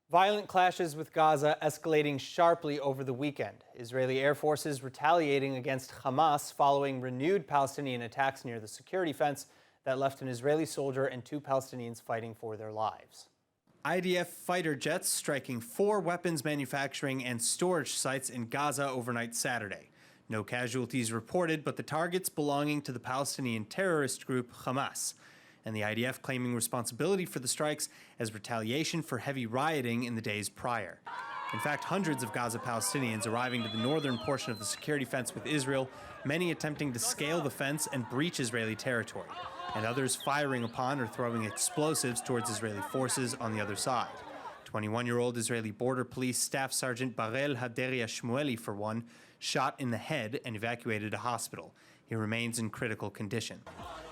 Violent clashes with Gaza escalating sharply over the weekend. Israeli air forces retaliating against Hamas following renewed Palestinian attacks near the security fence that left an Israeli soldier and 2 Palestinians fighting for their lives. IDF fighter jets striking 4 weapons manufacturing and storage sites in Gaza overnight Saturday. No casualties reported, but the targets belonging to the Palestinian terrorist group Hamas, and the IDF claiming responsibility for the strikes as retaliation for heavy rioting in the days prior. In fact, hundreds of Gaza Palestinians arriving to the northern portion of the security fence with Israel, many attempting to scale the fence and breach Israeli territory, and others firing upon or throwing explosives towards Israeli forces on the other side. 21-year-old Israeli Border Police Staff Sergeant Barel Haderia Shmueli, for one, shot in the head and evacuated to hospital. He remains in critical condition.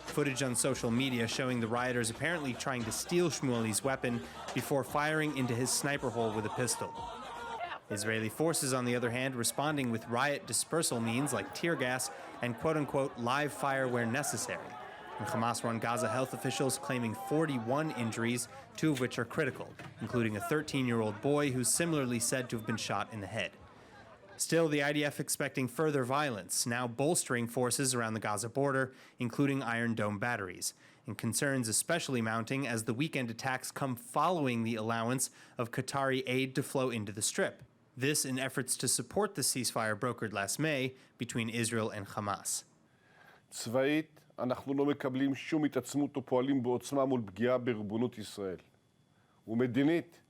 Footage on social media showing the rioters apparently trying to steal Shmueli's weapon before firing into his sniper hole with a pistol. Israeli forces, on the other hand, responding with riot dispersal means like tear gas and quote-unquote live fire where necessary. And Hamas-run Gaza health officials claiming 41 injuries, 2 of which are critical, including a 13-year-old boy who's similarly said to have been shot in the head. Still, the IDF expecting further violence, now bolstering forces around the Gaza border, including Iron Dome batteries, and concerns especially mounting as the weekend attacks come following the allowance of Qatari aid to flow into the Strip. This in efforts to support the ceasefire brokered last May between Israel and Hamas. צבאית, אנחנו לא מקבלים שום התעצמות או פועלים בעוצמה מול פגיעה בריבונות ישראל. ומדינית,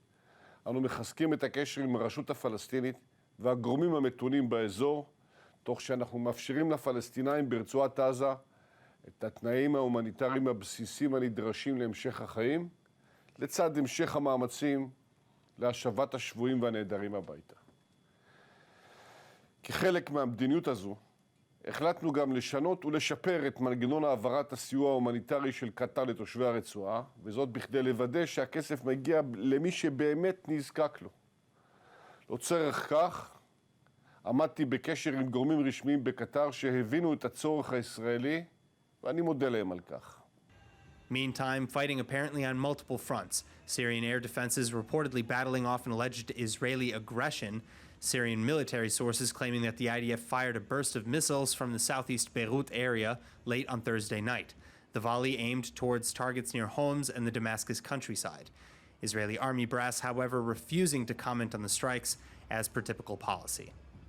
אנו מחזקים את הקשר עם הרשות הפלסטינית והגורמים המתונים באזור, תוך שאנחנו מאפשרים לפלסטינאים ברצועת עזה את התנאים ההומניטריים הבסיסיים הנדרשים להמשך החיים, לצד המשך המאמצים להשבת השבויים והנעדרים הביתה. כחלק מהמדיניות הזו, החלטנו גם לשנות ולשפר את מנגנון העברת הסיוע ההומניטרי של קטר לתושבי הרצועה, וזאת בכדי לוודא שהכסף מגיע למי שבאמת נזקק לו. לצורך כך, עמדתי בקשר עם גורמים רשמיים בקטר שהבינו את הצורך הישראלי, ואני מודה להם על כך. Meantime, fighting apparently on multiple fronts. Syrian air defenses reportedly battling off an alleged Israeli aggression. Syrian military sources claiming that the IDF fired a burst of missiles from the southeast Beirut area late on Thursday night. The volley aimed towards targets near Homs and the Damascus countryside. Israeli army brass, however, refusing to comment on the strikes as per typical policy.